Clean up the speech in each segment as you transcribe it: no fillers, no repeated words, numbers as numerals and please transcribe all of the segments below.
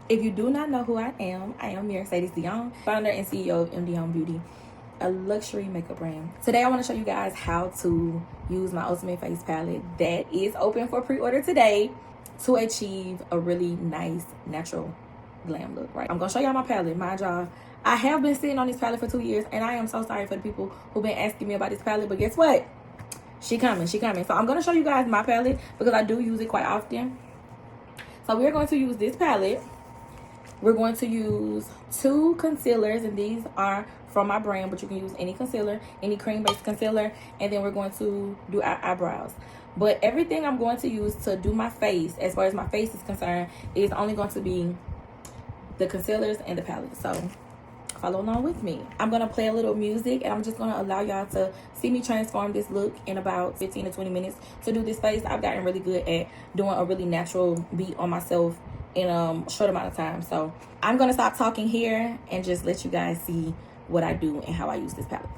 If you do not know who I am Mercedes Dioné, founder and CEO of MD Home Beauty, a luxury makeup brand. Today I want to show you guys how to use my Ultimate Face Palette that is open for pre-order today to achieve a really nice natural glam look, right? I'm gonna show y'all my palette. Mind y'all, I have been sitting on this palette for 2 years, and I am so sorry for the people who've been asking me about this palette, but guess what? She coming. So I'm gonna show you guys my palette because I do use it quite often. So we're going to use this palette. We're going to use 2 concealers, and these are from my brand, but you can use any concealer, any cream-based concealer, and then we're going to do our eyebrows. But everything I'm going to use to do my face, as far as my face is concerned, is only going to be the concealers and the palette. So follow along with me. I'm going to play a little music, and I'm just going to allow y'all to see me transform this look in about 15 to 20 minutes. To do this face, I've gotten really good at doing a really natural beat on myself in a short amount of time. So I'm going to stop talking here and just let you guys see what I do and how I use this palette.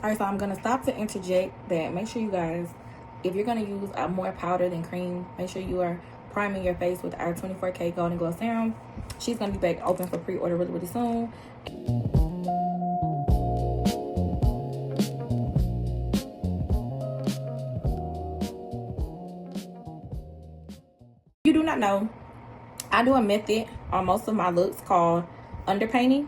Alright, so I'm going to stop to interject that make sure you guys, if you're going to use a more powder than cream, make sure you are priming your face with our 24K Golden Glow Serum. She's going to be back open for pre-order really, really soon. If you do not know, I do a method on most of my looks called underpainting,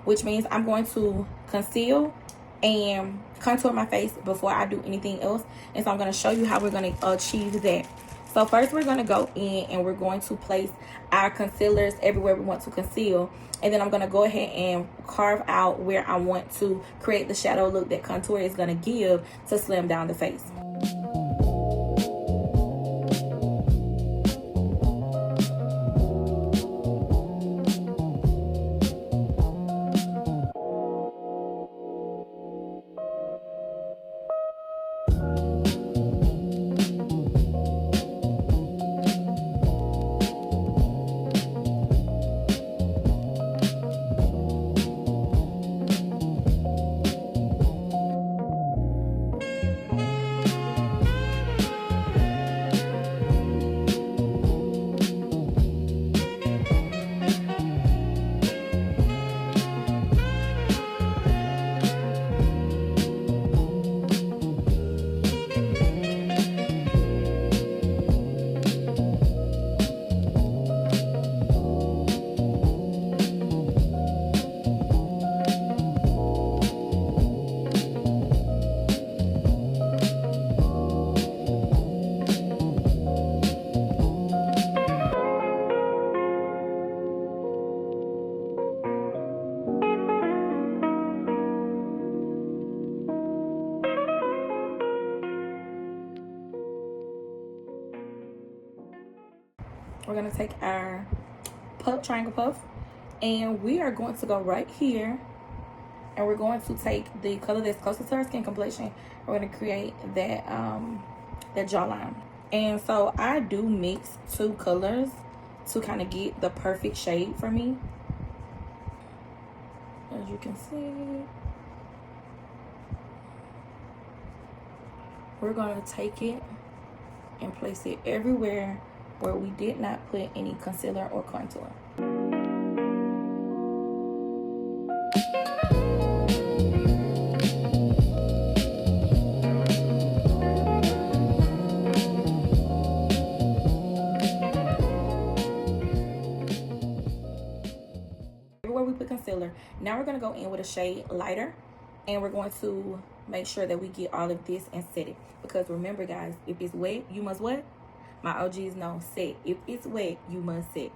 which means I'm going to conceal and contour my face before I do anything else. And so I'm going to show you how we're going to achieve that. So first we're going to go in and we're going to place our concealers everywhere we want to conceal. And then I'm going to go ahead and carve out where I want to create the shadow look that contour is going to give to slim down the face. We're going to take our triangle puff, and we are going to go right here, and we're going to take the color that's closest to our skin complexion. We're going to create that that jawline. And so I do mix 2 colors to kind of get the perfect shade for me. As you can see, we're going to take it and place it everywhere where we did not put any concealer or contour. Everywhere we put concealer, now we're going to go in with a shade lighter, and we're going to make sure that we get all of this and set it. Because remember guys, if it's wet, you must what? My OGs know, set. If it's wet, you must set.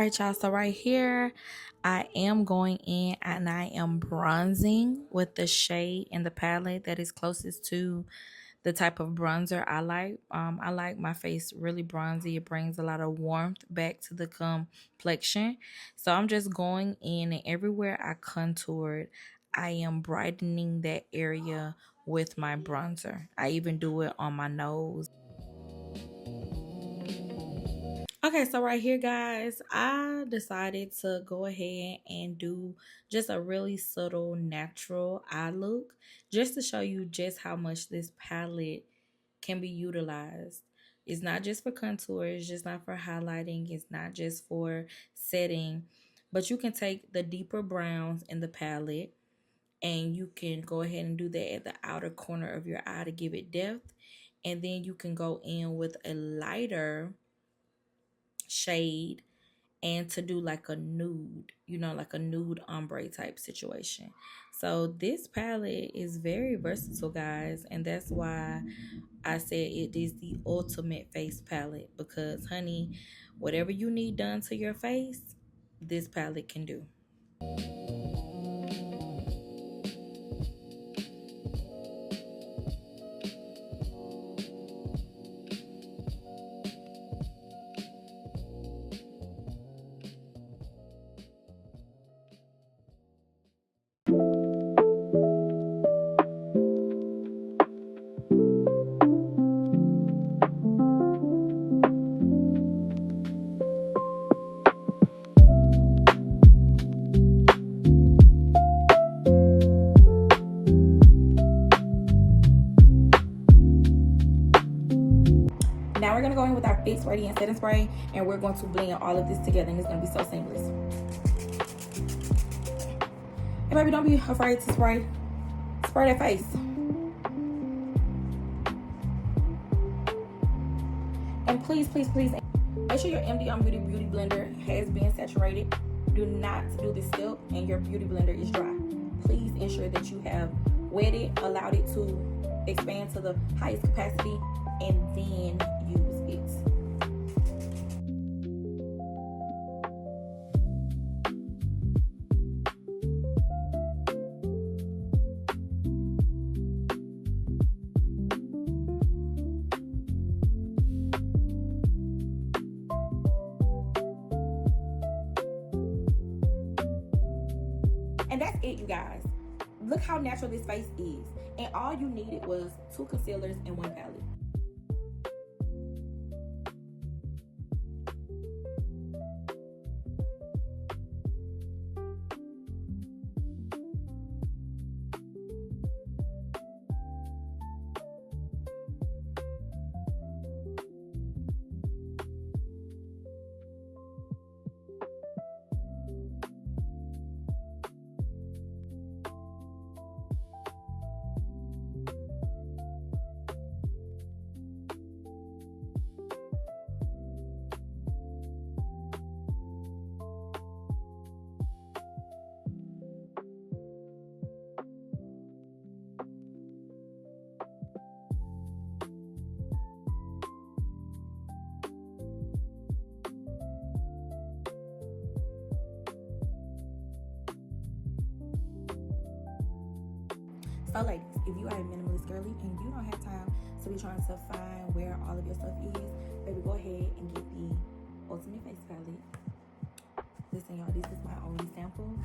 All right, y'all, so right here I am going in and I am bronzing with the shade in the palette that is closest to the type of bronzer I like. I like my face really bronzy. It brings a lot of warmth back to the complexion. So I'm just going in, and everywhere I contoured, I am brightening that area with my bronzer. I even do it on my nose. Okay, so right here, guys, I decided to go ahead and do just a really subtle natural eye look, just to show you just how much this palette can be utilized. It's not just for contour, it's just not for highlighting, it's not just for setting, but you can take the deeper browns in the palette and you can go ahead and do that at the outer corner of your eye to give it depth. And then you can go in with a lighter shade and to do like a nude, like a nude ombre type situation. So this palette is very versatile, guys, and that's why I said it is the ultimate face palette, because honey, whatever you need done to your face, this palette can do. Now we're going to go in with our Fix Radiant Setting Spray, and we're going to blend all of this together, and it's going to be so seamless. And baby, don't be afraid to spray that face. And please, please, please, make sure your MD on Beauty blender has been saturated. Do not do this step and your beauty blender is dry. Please ensure that you have wet it, allowed it to expand to the highest capacity, and then use it. And that's it, you guys. Look how natural this face is. And all you needed was 2 concealers and 1 palette. So ladies, if you are a minimalist girly and you don't have time to be trying to find where all of your stuff is, baby, go ahead and get the Ultimate Face Palette. Listen, y'all, this is my only sample.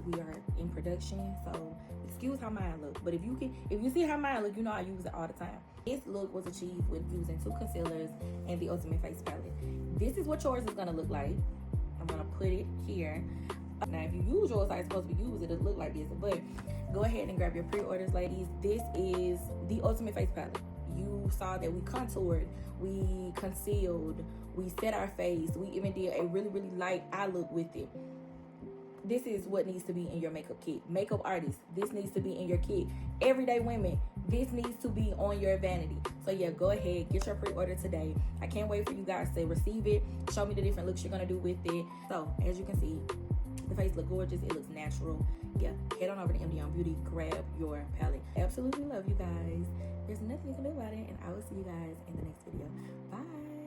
We are in production, so excuse how mine look. But if you see how mine look, you know I use it all the time. This look was achieved with using 2 concealers and the Ultimate Face Palette. This is what yours is gonna look like. I'm gonna put it here. Now, if you use yours how it's supposed to be used, it'll look like this. But go ahead and grab your pre-orders, ladies. This is the Ultimate Face Palette. You saw that we contoured, we concealed, we set our face, we even did a really, really light eye look with it. This is what needs to be in your makeup kit. Makeup artists, this needs to be in your kit. Everyday women, this needs to be on your vanity. So yeah, go ahead, get your pre-order today. I can't wait for you guys to receive it. Show me the different looks you're gonna do with it. So as you can see, the face looks gorgeous, it looks natural. Yeah, head on over to MD on Beauty, grab your palette. Absolutely love you guys. There's nothing you can do about it, and I will see you guys in the next video. Bye.